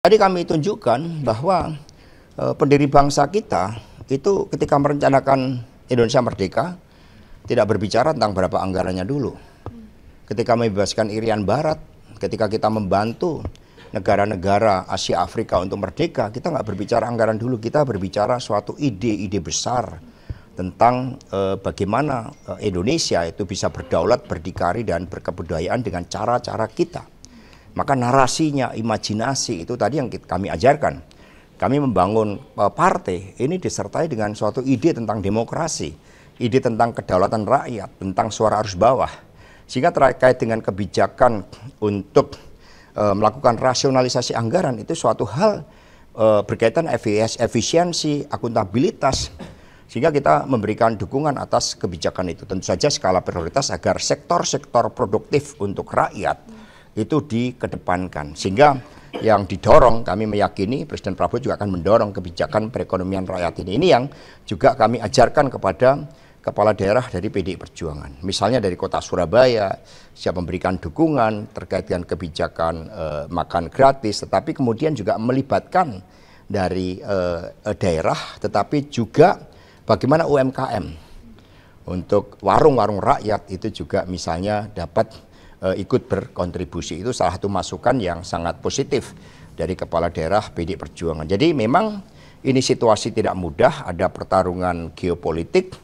Tadi kami tunjukkan bahwa pendiri bangsa kita itu ketika merencanakan Indonesia merdeka tidak berbicara tentang berapa anggarannya dulu. Ketika membebaskan Irian Barat, ketika kita membantu negara-negara Asia Afrika untuk merdeka, kita nggak berbicara anggaran dulu, kita berbicara suatu ide-ide besar tentang bagaimana Indonesia itu bisa berdaulat, berdikari, dan berkebudayaan dengan cara-cara kita. Maka narasinya, imajinasi itu tadi yang kami ajarkan. Kami membangun partai ini disertai dengan suatu ide tentang demokrasi, ide tentang kedaulatan rakyat, tentang suara arus bawah. Sehingga terkait dengan kebijakan untuk melakukan rasionalisasi anggaran itu suatu hal berkaitan efisiensi, akuntabilitas. Sehingga kita memberikan dukungan atas kebijakan itu. Tentu saja skala prioritas agar sektor-sektor produktif untuk rakyat itu dikedepankan, sehingga yang didorong, kami meyakini Presiden Prabowo juga akan mendorong kebijakan perekonomian rakyat ini yang juga kami ajarkan kepada kepala daerah dari PDI Perjuangan, misalnya dari kota Surabaya siap memberikan dukungan terkait dengan kebijakan makan gratis, tetapi kemudian juga melibatkan dari daerah, tetapi juga bagaimana UMKM untuk warung-warung rakyat itu juga misalnya dapat ikut berkontribusi. Itu salah satu masukan yang sangat positif dari kepala daerah PDI Perjuangan. Jadi memang ini situasi tidak mudah, ada pertarungan geopolitik,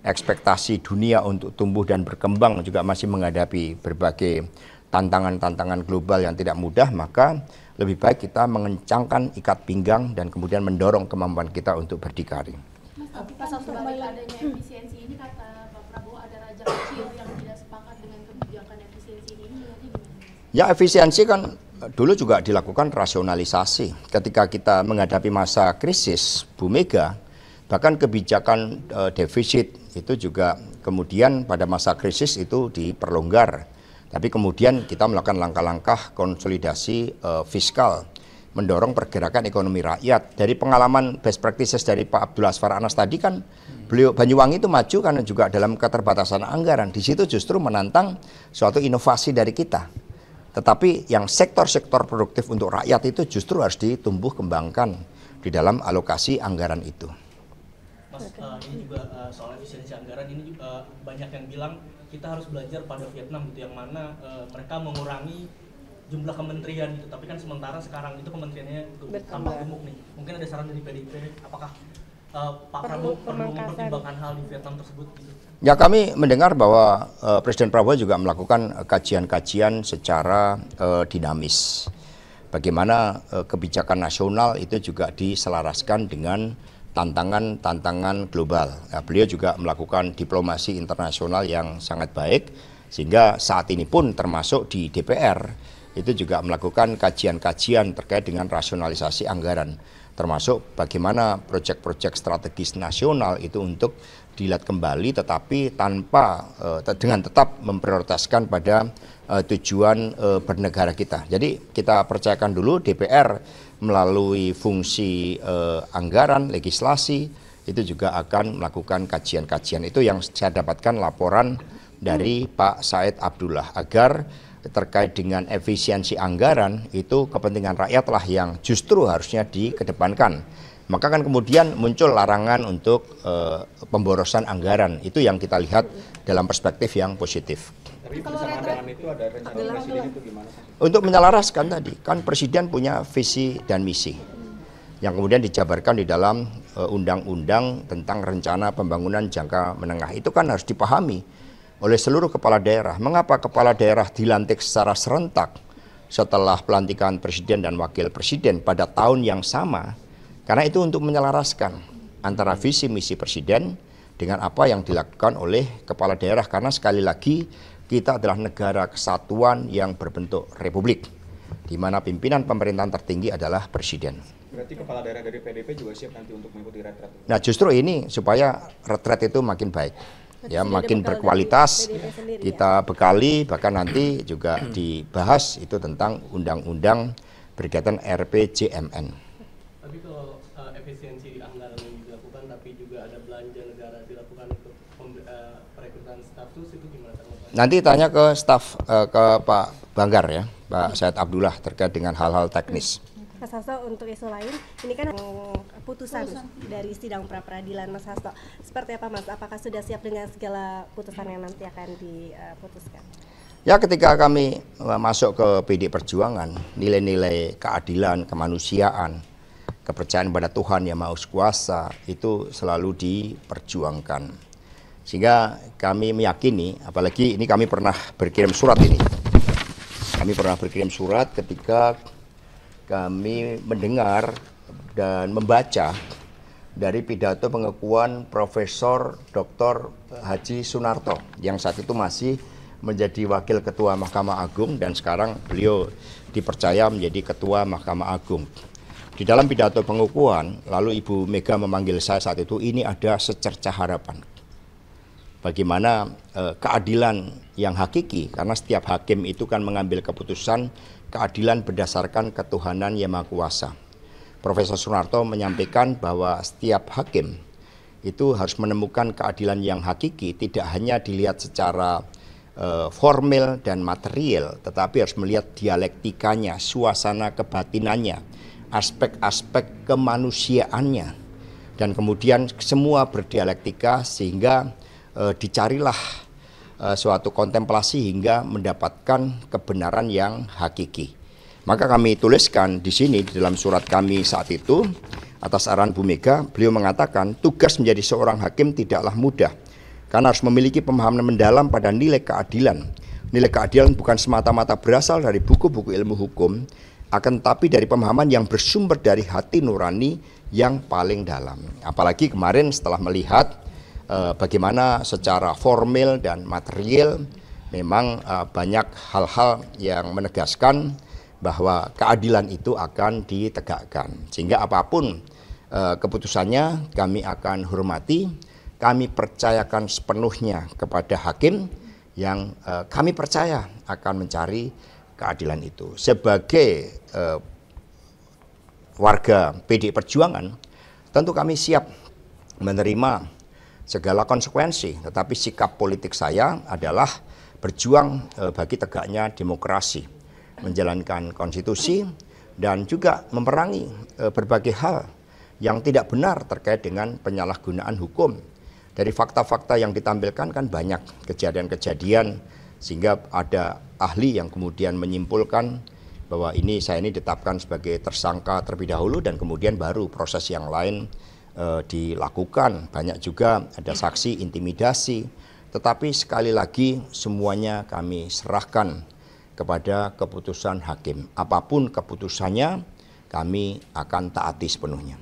ekspektasi dunia untuk tumbuh dan berkembang juga masih menghadapi berbagai tantangan-tantangan global yang tidak mudah, maka lebih baik kita mengencangkan ikat pinggang dan kemudian mendorong kemampuan kita untuk berdikari. Mas, tapi pasal sebalik adanya efisiensi ini kata Pak Prabowo ada raja kecil yang tidak sepakat dengan kebijakan efisiensi ini, berarti gimana? Ya, efisiensi kan dulu juga dilakukan rasionalisasi. Ketika kita menghadapi masa krisis, Bu Mega, bahkan kebijakan defisit itu juga kemudian pada masa krisis itu diperlonggar. Tapi kemudian kita melakukan langkah-langkah konsolidasi fiskal, mendorong pergerakan ekonomi rakyat. Dari pengalaman best practices dari Pak Abdul Asfar Anas tadi kan, beliau Banyuwangi itu maju karena juga dalam keterbatasan anggaran. Di situ justru menantang suatu inovasi dari kita. Tetapi yang sektor-sektor produktif untuk rakyat itu justru harus ditumbuh kembangkan di dalam alokasi anggaran itu. Mas, ini juga soal efisiensi anggaran ini juga banyak yang bilang kita harus belajar pada Vietnam gitu, yang mana mereka mengurangi jumlah kementerian gitu, tapi kan sementara sekarang itu kementeriannya tambah gemuk nih. Mungkin ada saran dari PDIP, apakah Pak Prabowo perlu mempertimbangkan hal di Vietnam tersebut gitu? Ya, kami mendengar bahwa Presiden Prabowo juga melakukan kajian-kajian secara dinamis. Bagaimana kebijakan nasional itu juga diselaraskan dengan tantangan-tantangan global. Nah, beliau juga melakukan diplomasi internasional yang sangat baik, sehingga saat ini pun termasuk di DPR itu juga melakukan kajian-kajian terkait dengan rasionalisasi anggaran, termasuk bagaimana proyek-proyek strategis nasional itu untuk dilihat kembali, tetapi tanpa dengan tetap memprioritaskan pada tujuan bernegara kita. Jadi kita percayakan dulu DPR melalui fungsi anggaran, legislasi, itu juga akan melakukan kajian-kajian. Itu yang saya dapatkan laporan dari Pak Said Abdullah, agar terkait dengan efisiensi anggaran itu kepentingan rakyatlah yang justru harusnya dikedepankan. Maka kan kemudian muncul larangan untuk pemborosan anggaran. Itu yang kita lihat dalam perspektif yang positif. Tapi bersamaan dengan itu ada rencana presiden itu gimana? Untuk menyelaraskan tadi, kan presiden punya visi dan misi yang kemudian dijabarkan di dalam undang-undang tentang rencana pembangunan jangka menengah. Itu kan harus dipahami oleh seluruh kepala daerah. Mengapa kepala daerah dilantik secara serentak setelah pelantikan presiden dan wakil presiden pada tahun yang sama? Karena itu untuk menyelaraskan antara visi misi presiden dengan apa yang dilakukan oleh kepala daerah. Karena sekali lagi kita adalah negara kesatuan yang berbentuk republik, di mana pimpinan pemerintahan tertinggi adalah presiden. Berarti kepala daerah dari PDP juga siap nanti untuk mengikuti retret? Nah, justru ini supaya retret itu makin baik. Ya, makin berkualitas, kita bekali, bahkan nanti juga dibahas itu tentang undang-undang berkaitan RPJMN. Tapi kalau efisiensi anggaran yang dilakukan, tapi juga ada belanja negara dilakukan untuk perekrutan status, itu gimana? Nanti tanya ke staf, ke Pak Banggar ya, Pak Said Abdullah terkait dengan hal-hal teknis. Mas Hasto, untuk isu lain, ini kan putusan dari sidang pra-peradilan Mas Hasto. Seperti apa Mas? Apakah sudah siap dengan segala putusan yang nanti akan diputuskan? Ya, ketika kami masuk ke PD Perjuangan, nilai-nilai keadilan, kemanusiaan, kepercayaan pada Tuhan Yang Maha Kuasa itu selalu diperjuangkan. Sehingga kami meyakini, apalagi ini kami pernah berkirim surat ini. Kami pernah berkirim surat ketika kami mendengar dan membaca dari pidato pengakuan Profesor Dr. Haji Sunarto yang saat itu masih menjadi Wakil Ketua Mahkamah Agung dan sekarang beliau dipercaya menjadi Ketua Mahkamah Agung. Di dalam pidato pengakuan, lalu Ibu Mega memanggil saya saat itu, ini ada secercah harapan. Bagaimana keadilan yang hakiki, karena setiap hakim itu kan mengambil keputusan keadilan berdasarkan ketuhanan Yang Maha Kuasa. Profesor Sunarto menyampaikan bahwa setiap hakim itu harus menemukan keadilan yang hakiki, tidak hanya dilihat secara formil dan material, tetapi harus melihat dialektikanya, suasana kebatinannya, aspek-aspek kemanusiaannya, dan kemudian semua berdialektika sehingga dicarilah suatu kontemplasi hingga mendapatkan kebenaran yang hakiki. Maka kami tuliskan di sini di dalam surat kami saat itu atas arahan Bu Mega, beliau mengatakan tugas menjadi seorang hakim tidaklah mudah karena harus memiliki pemahaman mendalam pada nilai keadilan. Nilai keadilan bukan semata-mata berasal dari buku-buku ilmu hukum, akan tetapi dari pemahaman yang bersumber dari hati nurani yang paling dalam. Apalagi kemarin setelah melihat bagaimana secara formil dan material memang banyak hal-hal yang menegaskan bahwa keadilan itu akan ditegakkan. Sehingga apapun keputusannya kami akan hormati, kami percayakan sepenuhnya kepada hakim yang kami percaya akan mencari keadilan itu. Sebagai warga PD Perjuangan, tentu kami siap menerima segala konsekuensi, tetapi sikap politik saya adalah berjuang bagi tegaknya demokrasi, menjalankan konstitusi, dan juga memerangi berbagai hal yang tidak benar terkait dengan penyalahgunaan hukum. Dari fakta-fakta yang ditampilkan kan banyak kejadian-kejadian, sehingga ada ahli yang kemudian menyimpulkan bahwa saya ini ditetapkan sebagai tersangka terlebih dahulu dan kemudian baru proses yang lain dilakukan. Banyak juga ada saksi intimidasi, tetapi sekali lagi semuanya kami serahkan kepada keputusan hakim. Apapun keputusannya kami akan taati sepenuhnya.